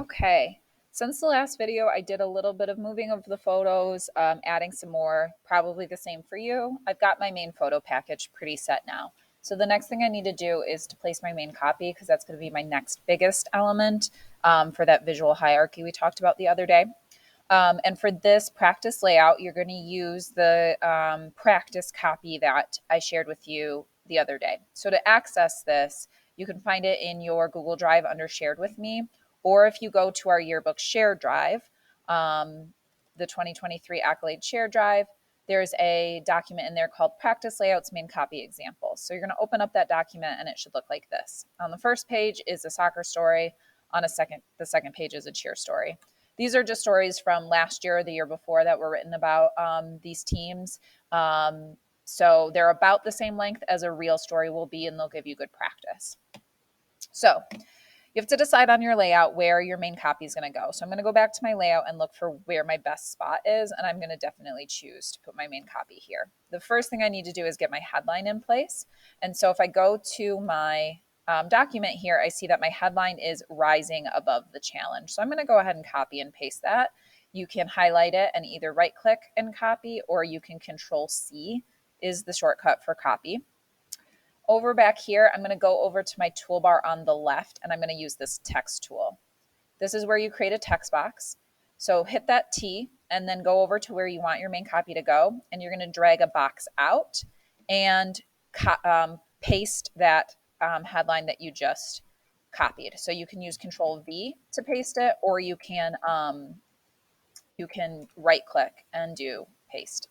Okay, since the last video, I did a little bit of moving of the photos, adding some more, probably the same for you. I've got my main photo package pretty set now. So the next thing I need to do is to place my main copy because that's going to be my next biggest element for that visual hierarchy we talked about the other day. And for this practice layout, you're going to use the practice copy that I shared with you the other day. So to access this, you can find it in your Google Drive under Shared with Me, or if you go to our yearbook shared drive, the 2023 Accolade shared drive, there's a document in there called Practice Layouts Main Copy Examples. So you're going to open up that document and it should look like this. On the first page is a soccer story. On the second page is a cheer story. These are just stories from last year or the year before that were written about these teams. So they're about the same length as a real story will be, and they'll give you good practice. So you have to decide on your layout where your main copy is going to go. So I'm going to go back to my layout and look for where my best spot is, and I'm going to definitely choose to put my main copy here. The first thing I need to do is get my headline in place. And so if I go to my document here, I see that my headline is rising above the challenge. So I'm going to go ahead and copy and paste that. You can highlight it and either right click and copy, or you can Control C is the shortcut for copy. Over back here, I'm going to go over to my toolbar on the left, and I'm going to use this text tool. This is where you create a text box. So hit that T and then go over to where you want your main copy to go, and you're going to drag a box out and paste that headline that you just copied. So you can use Control V to paste it, or you can right click and do paste.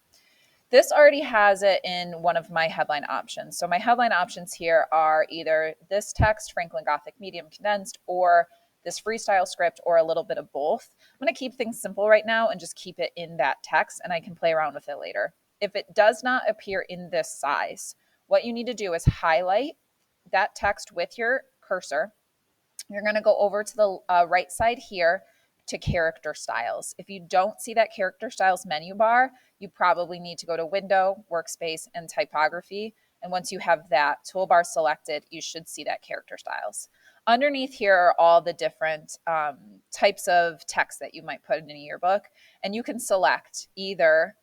This already has it in one of my headline options. So my headline options here are either this text, Franklin Gothic medium condensed, or this freestyle script, or a little bit of both. I'm going to keep things simple right now and just keep it in that text, and I can play around with it later. If it does not appear in this size, what you need to do is highlight that text with your cursor. You're going to go over to the right side here to character styles. If you don't see that character styles menu bar, you probably need to go to Window, Workspace, and Typography. And once you have that toolbar selected, you should see that character styles. Underneath here are all the different types of text that you might put in a yearbook. And you can select either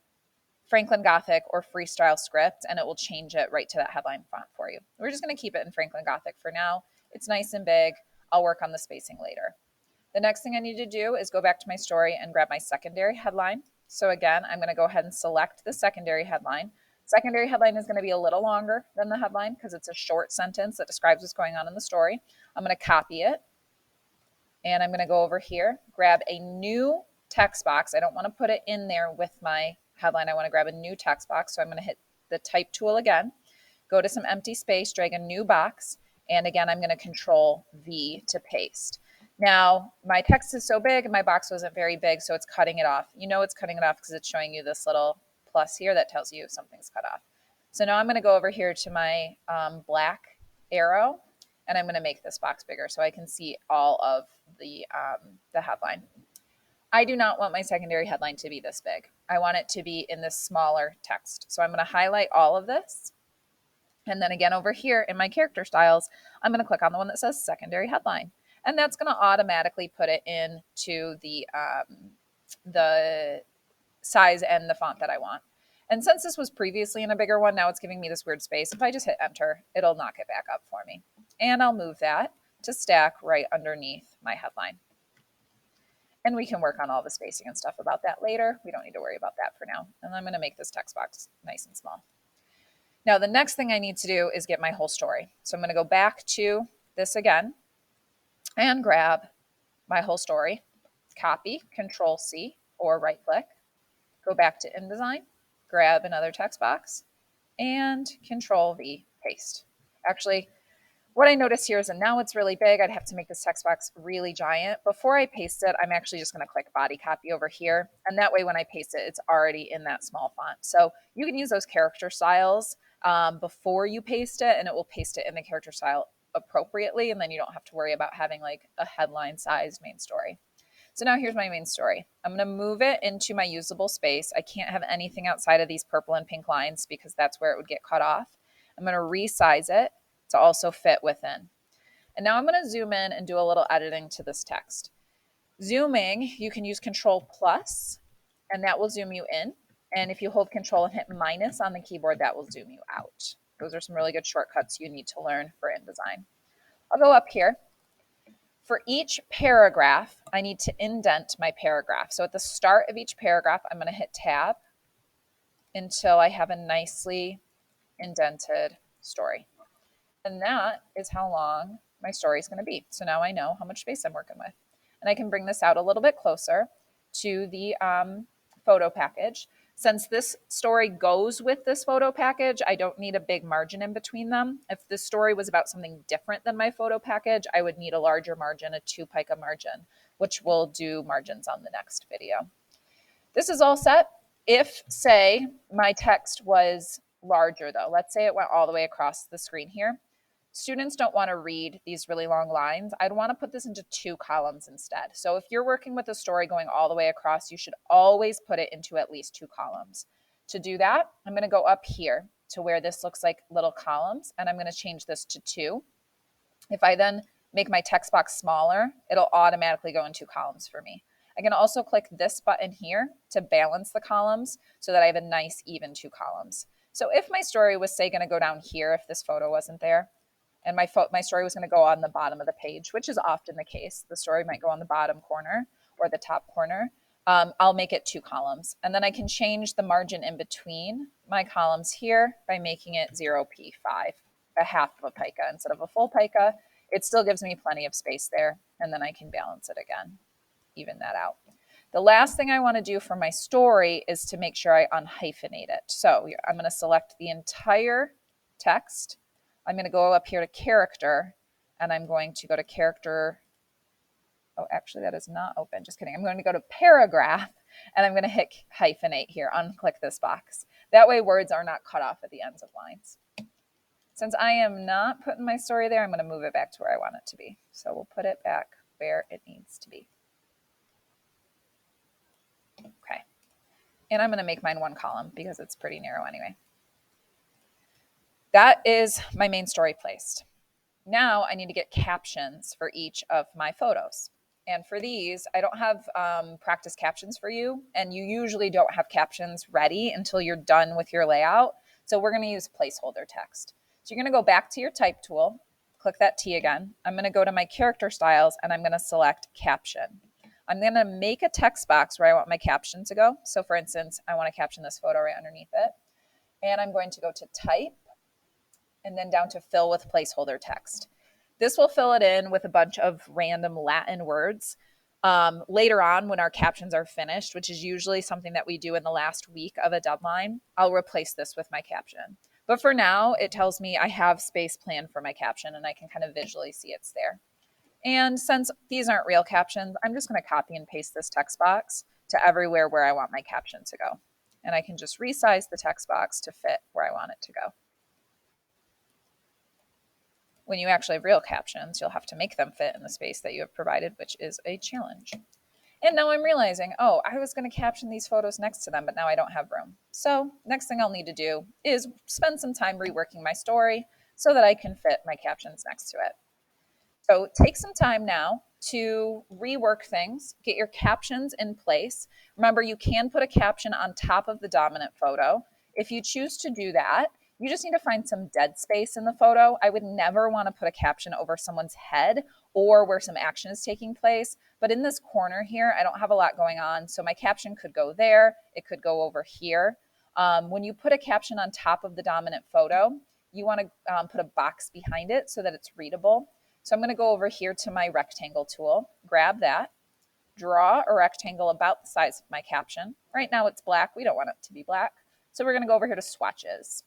Franklin Gothic or Freestyle Script, and it will change it right to that headline font for you. We're just going to keep it in Franklin Gothic for now. It's nice and big. I'll work on the spacing later. The next thing I need to do is go back to my story and grab my secondary headline. So again, I'm going to go ahead and select the secondary headline. Secondary headline is going to be a little longer than the headline because it's a short sentence that describes what's going on in the story. I'm going to copy it, and I'm going to go over here, grab a new text box. I don't want to put it in there with my headline. I want to grab a new text box. So I'm going to hit the type tool again, go to some empty space, drag a new box, and again, I'm going to Control V to paste. Now, my text is so big and my box wasn't very big, so it's cutting it off. You know it's cutting it off because it's showing you this little plus here that tells you something's cut off. So now I'm going to go over here to my black arrow, and I'm going to make this box bigger so I can see all of the headline. I do not want my secondary headline to be this big. I want it to be in this smaller text. So I'm going to highlight all of this. And then again over here in my character styles, I'm going to click on the one that says secondary headline. And that's going to automatically put it into the size and the font that I want. And since this was previously in a bigger one, now it's giving me this weird space. If I just hit enter, it'll knock it back up for me. And I'll move that to stack right underneath my headline. And we can work on all the spacing and stuff about that later. We don't need to worry about that for now. And I'm going to make this text box nice and small. Now, the next thing I need to do is get my whole story. So I'm going to go back to this again and grab my whole story, copy, Control C, or right click, go back to InDesign, grab another text box, and Control V, paste. Actually, what I notice here is that now it's really big. I'd have to make this text box really giant. Before I paste it, I'm actually just going to click body copy over here. And that way when I paste it, it's already in that small font. So you can use those character styles before you paste it, and it will paste it in the character style appropriately. And then you don't have to worry about having like a headline sized main story. So now here's my main story. I'm going to move it into my usable space. I can't have anything outside of these purple and pink lines because that's where it would get cut off. I'm going to resize it to also fit within. And now I'm going to zoom in and do a little editing to this text. Zooming, you can use Control plus, and that will zoom you in. And if you hold Control and hit minus on the keyboard, that will zoom you out. Those are some really good shortcuts you need to learn for InDesign. I'll go up here. For each paragraph, I need to indent my paragraph. So at the start of each paragraph, I'm going to hit Tab until I have a nicely indented story. And that is how long my story is going to be. So now I know how much space I'm working with. And I can bring this out a little bit closer to the photo package. Since this story goes with this photo package, I don't need a big margin in between them. If this story was about something different than my photo package, I would need a larger margin, a 2 pica margin, which we'll do margins on the next video. This is all set. If, say, my text was larger though, let's say it went all the way across the screen here, students don't want to read these really long lines. I'd want to put this into 2 columns instead. So if you're working with a story going all the way across, you should always put it into at least 2 columns. To do that, I'm going to go up here to where this looks like little columns, and I'm going to change this to 2. If I then make my text box smaller, it'll automatically go in 2 columns for me. I can also click this button here to balance the columns so that I have a nice even 2 columns. So if my story was, say, going to go down here if this photo wasn't there, and my story was going to go on the bottom of the page, which is often the case. The story might go on the bottom corner or the top corner. I'll make it 2 columns. And then I can change the margin in between my columns here by making it 0p5, a half of a pica instead of a full pica. It still gives me plenty of space there, and then I can balance it again, even that out. The last thing I want to do for my story is to make sure I unhyphenate it. So I'm going to select the entire text. I'm going to go up here to character, and I'm going to go to character. Oh, actually, that is not open. Just kidding. I'm going to go to paragraph, and I'm going to hit hyphenate here. Unclick this box. That way words are not cut off at the ends of lines. Since I am not putting my story there, I'm going to move it back to where I want it to be. So we'll put it back where it needs to be. Okay. And I'm going to make mine 1 column because it's pretty narrow anyway. That is my main story placed. Now I need to get captions for each of my photos. And for these, I don't have practice captions for you, and you usually don't have captions ready until you're done with your layout. So we're going to use placeholder text. So you're going to go back to your type tool, click that T again. I'm going to go to my character styles, and I'm going to select caption. I'm going to make a text box where I want my caption to go. So for instance, I want to caption this photo right underneath it. And I'm going to go to type, and then down to fill with placeholder text. This will fill it in with a bunch of random Latin words. Later on, when our captions are finished, which is usually something that we do in the last week of a deadline, I'll replace this with my caption. But for now, it tells me I have space planned for my caption, and I can kind of visually see it's there. And since these aren't real captions, I'm just going to copy and paste this text box to everywhere where I want my caption to go. And I can just resize the text box to fit where I want it to go. When you actually have real captions, you'll have to make them fit in the space that you have provided, which is a challenge. And now I'm realizing, oh, I was going to caption these photos next to them, but now I don't have room. So next thing I'll need to do is spend some time reworking my story so that I can fit my captions next to it. So take some time now to rework things, get your captions in place. Remember, you can put a caption on top of the dominant photo. If you choose to do that, you just need to find some dead space in the photo. I would never want to put a caption over someone's head or where some action is taking place. But in this corner here, I don't have a lot going on. So my caption could go there. It could go over here. When you put a caption on top of the dominant photo, you want to put a box behind it so that it's readable. So I'm going to go over here to my rectangle tool, grab that, draw a rectangle about the size of my caption. Right now it's black. We don't want it to be black. So we're going to go over here to swatches.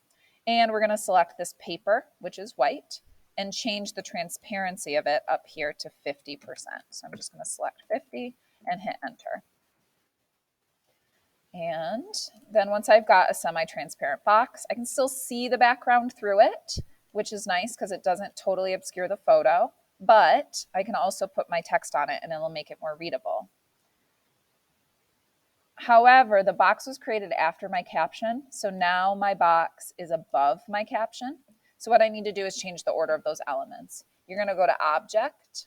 And we're going to select this paper, which is white, and change the transparency of it up here to 50%. So I'm just going to select 50 and hit enter. And then once I've got a semi-transparent box, I can still see the background through it, which is nice because it doesn't totally obscure the photo, but I can also put my text on it and it'll make it more readable. However, the box was created after my caption, so now my box is above my caption. So what I need to do is change the order of those elements. You're going to go to Object,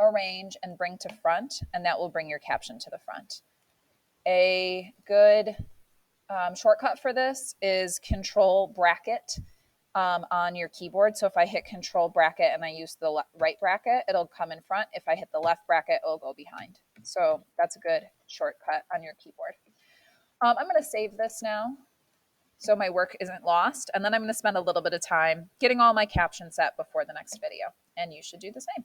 arrange, and bring to front, and that will bring your caption to the front. A good shortcut for this is Control Bracket on your keyboard. So if I hit Control Bracket and I use the right bracket, it'll come in front. If I hit the left bracket, it'll go behind. So that's a good shortcut on your keyboard. I'm going to save this now so my work isn't lost. And then I'm going to spend a little bit of time getting all my captions set before the next video. And you should do the same.